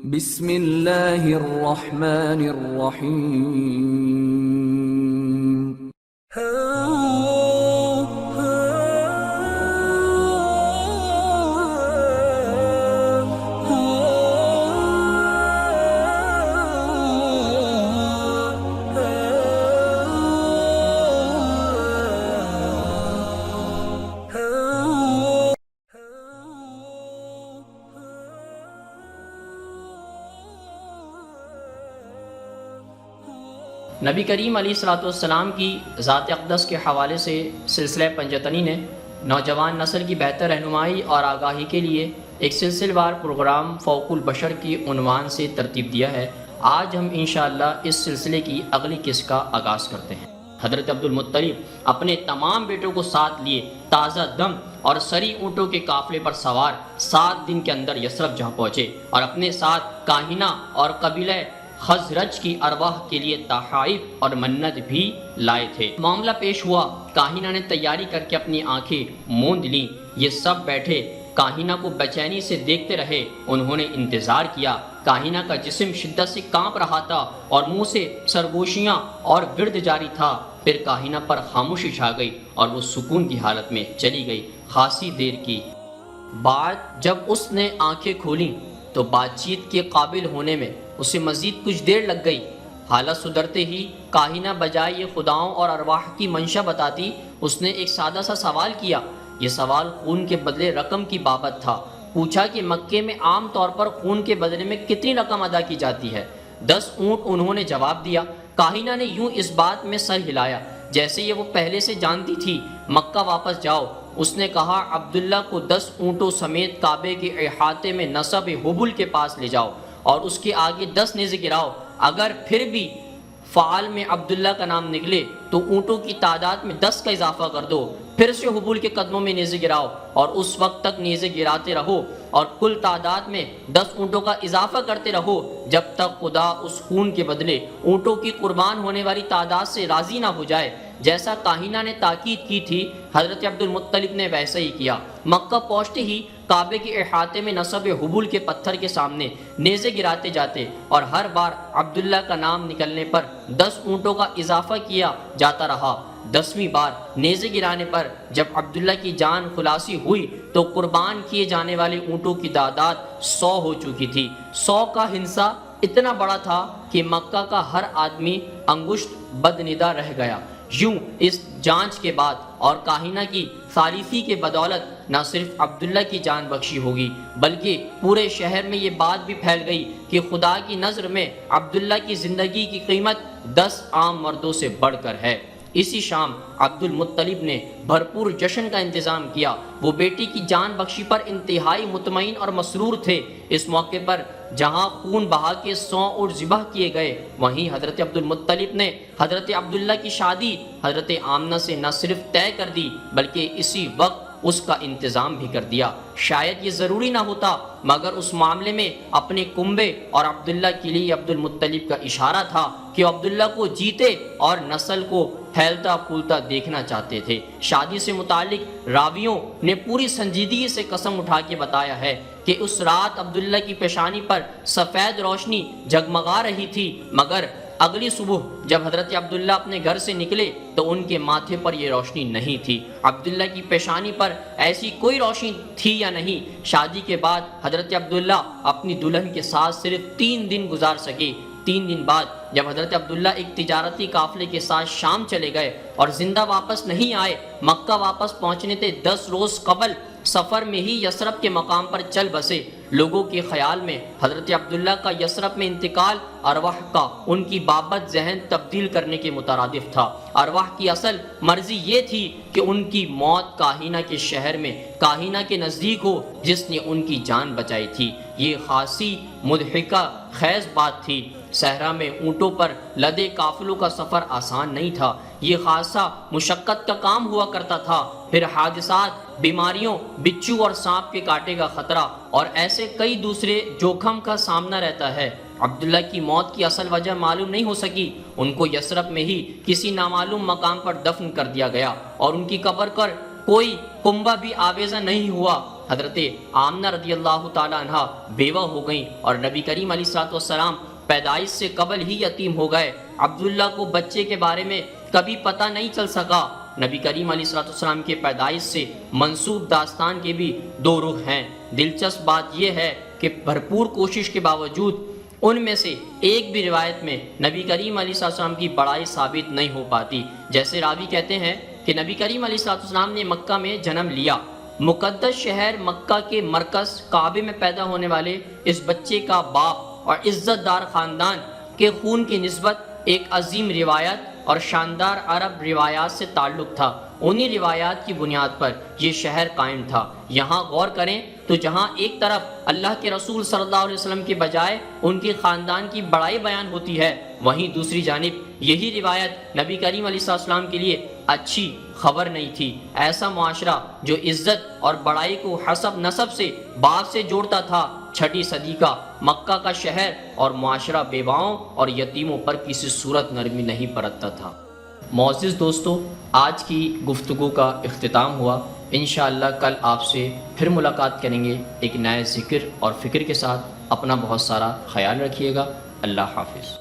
بسم اللہ الرحمن الرحیم نبی کریم علیہ الصلوۃ والسلام کی ذات اقدس کے حوالے سے سلسلہ پنجتنی نے نوجوان نسل کی بہتر رہنمائی اور آگاہی کے لیے ایک سلسلہ وار پروگرام فوق البشر کی عنوان سے ترتیب دیا ہے۔ آج ہم انشاءاللہ اس سلسلے کی اگلی قسط کا آغاز کرتے ہیں۔ حضرت عبدالمطلب اپنے تمام بیٹوں کو ساتھ لیے تازہ دم اور سری اونٹوں کے قافلے پر سوار 7 دن کے اندر یثرب جہاں پہنچے اور اپنے ساتھ کاہنہ اور قبیلہ خزرج کی ارواح کے لیے تحائف اور منت بھی لائے تھے۔ معاملہ پیش ہوا، کاہنہ نے تیاری کر کے اپنی آنکھیں موند لیں۔ یہ سب بیٹھے کاہنہ کو بے-چینی سے دیکھتے رہے۔ انہوں نے انتظار کیا۔ کاہنہ کا جسم شدت سے کانپ رہا تھا اور منہ سے سرگوشیاں اور گرد جاری تھا۔ پھر کاہنہ پر خاموشی چھا گئی اور وہ سکون کی حالت میں چلی گئی۔ خاصی دیر کی بعد جب اس نے آنکھیں کھولیں تو بات چیت کے قابل ہونے میں اسے مزید کچھ دیر لگ گئی۔ حالت سدھرتے ہی کاہنہ بجائے یہ خداؤں اور ارواح کی منشا بتاتی، اس نے ایک سادہ سا سوال کیا۔ یہ سوال خون کے بدلے رقم کی بابت تھا۔ پوچھا کہ مکے میں عام طور پر خون کے بدلے میں کتنی رقم ادا کی جاتی ہے؟ 10 اونٹ انہوں نے جواب دیا۔ کاہنہ نے یوں اس بات میں سر ہلایا جیسے یہ وہ پہلے سے جانتی تھی۔ مکہ واپس جاؤ، اس نے کہا۔ عبداللہ کو 10 اونٹوں سمیت کعبے کے احاطے میں نصب حبل کے پاس لے جاؤ اور اس کے آگے 10 نیزے گراؤ۔ اگر پھر بھی فعال میں عبداللہ کا نام نکلے تو اونٹوں کی تعداد میں 10 کا اضافہ کر دو۔ پھر سے حبول کے قدموں میں نیزے گراؤ اور اس وقت تک نیزے گراتے رہو اور کل تعداد میں 10 اونٹوں کا اضافہ کرتے رہو جب تک خدا اس خون کے بدلے اونٹوں کی قربان ہونے والی تعداد سے راضی نہ ہو جائے۔ جیسا کاہنہ نے تاکید کی تھی، حضرت عبدالمطلب نے ویسا ہی کیا۔ مکہ پہنچتے ہی کعبے کے احاطے میں نصب حبول کے پتھر کے سامنے نیزے گراتے جاتے اور ہر بار عبداللہ کا نام نکلنے پر 10 اونٹوں کا اضافہ کیا جاتا رہا۔ 10ویں بار نیزے گرانے پر جب عبداللہ کی جان خلاصی ہوئی تو قربان کیے جانے والے اونٹوں کی تعداد 100 ہو چکی تھی۔ 100 کا ہنسا اتنا بڑا تھا کہ مکہ کا ہر آدمی انگشت بدندا رہ گیا۔ یوں اس جانچ کے بعد اور کاہنہ کی ثالثی کے بدولت نہ صرف عبداللہ کی جان بخشی ہوگی بلکہ پورے شہر میں یہ بات بھی پھیل گئی کہ خدا کی نظر میں عبداللہ کی زندگی کی قیمت 10 عام مردوں سے بڑھ کر ہے۔ اسی شام عبدالمطلب نے بھرپور جشن کا انتظام کیا۔ وہ بیٹی کی جان بخشی پر انتہائی مطمئن اور مسرور تھے۔ اس موقع پر جہاں خون بہا کے 100 اونٹ ذبح کیے گئے، وہیں حضرت عبدالمطلب نے حضرت عبداللہ کی شادی حضرت آمنہ سے نہ صرف طے کر دی بلکہ اسی وقت اس کا انتظام بھی کر دیا۔ شاید یہ ضروری نہ ہوتا مگر اس معاملے میں اپنے کنبے اور عبداللہ کے لیے عبدالمطلب کا اشارہ تھا کہ عبداللہ کو جیتے اور نسل کو پھیلتا پھولتا دیکھنا چاہتے تھے۔ شادی سے متعلق راویوں نے پوری سنجیدگی سے قسم اٹھا کے بتایا ہے کہ اس رات عبداللہ کی پیشانی پر سفید روشنی جگمگا رہی تھی مگر اگلی صبح جب حضرت عبداللہ اپنے گھر سے نکلے تو ان کے ماتھے پر یہ روشنی نہیں تھی۔ عبداللہ کی پیشانی پر ایسی کوئی روشنی تھی یا نہیں۔ شادی کے بعد حضرت عبداللہ اپنی دلہن کے ساتھ صرف 3 دن گزار سکے۔ 3 دن بعد جب حضرت عبداللہ ایک تجارتی قافلے کے ساتھ شام چلے گئے اور زندہ واپس نہیں آئے، مکہ واپس پہنچنے سے 10 روز قبل سفر میں ہی یثرب کے مقام پر چل بسے۔ لوگوں کے خیال میں حضرت عبداللہ کا یثرب میں انتقال ارواح کا ان کی بابت ذہن تبدیل کرنے کے مترادف تھا۔ ارواح کی اصل مرضی یہ تھی کہ ان کی موت کاہنہ کے شہر میں کاہنہ کے نزدیک ہو جس نے ان کی جان بچائی تھی۔ یہ خاصی مضحکہ خیز بات تھی۔ صحرا میں اونٹوں پر لدے قافلوں کا سفر آسان نہیں تھا۔ یہ خاصا مشقت کا کام ہوا کرتا تھا۔ پھر حادثات، بیماریوں، بچھو اور سانپ کے کاٹے کا خطرہ اور ایسے کئی دوسرے جوخم کا سامنا رہتا ہے۔ عبداللہ کی موت کی اصل وجہ معلوم نہیں ہو سکی۔ ان کو یثرب میں ہی کسی نامعلوم مقام پر دفن کر دیا گیا اور ان کی قبر پر کوئی کنبہ بھی آویزہ نہیں ہوا۔ حضرت آمنہ رضی اللہ تعالی عنہ بیوہ ہو گئیں اور نبی کریم علیہ الصلوۃ والسلام پیدائش سے قبل ہی یتیم ہو گئے۔ عبداللہ کو بچے کے بارے میں کبھی پتہ نہیں چل سکا۔ نبی کریم علیہ الصلوۃ والسلام کے پیدائش سے منسوب داستان کے بھی دو رخ ہیں۔ دلچسپ بات یہ ہے کہ بھرپور کوشش کے باوجود ان میں سے ایک بھی روایت میں نبی کریم علیہ السلام کی بڑائی ثابت نہیں ہو پاتی۔ جیسے راوی کہتے ہیں کہ نبی کریم علیہ السلام نے مکہ میں جنم لیا۔ مقدس شہر مکہ کے مرکز کعبے میں پیدا ہونے والے اس بچے کا باپ اور عزت دار خاندان کے خون کی نسبت ایک عظیم روایت اور شاندار عرب روایات سے تعلق تھا۔ انہی روایات کی بنیاد پر یہ شہر قائم تھا۔ یہاں غور کریں تو جہاں ایک طرف اللہ کے رسول صلی اللہ علیہ وسلم کے بجائے ان کے خاندان کی بڑائی بیان ہوتی ہے، وہیں دوسری جانب یہی روایت نبی کریم علیہ السلام کے لیے اچھی خبر نہیں تھی۔ ایسا معاشرہ جو عزت اور بڑائی کو حسب نسب سے باپ سے جوڑتا تھا، 6 صدی کا مکہ کا شہر اور معاشرہ بیواؤں اور یتیموں پر کسی صورت نرمی نہیں برتتا تھا۔ معزز دوستو، آج کی گفتگو کا اختتام ہوا۔ انشاءاللہ کل آپ سے پھر ملاقات کریں گے ایک نئے ذکر اور فکر کے ساتھ۔ اپنا بہت سارا خیال رکھیے گا۔ اللہ حافظ۔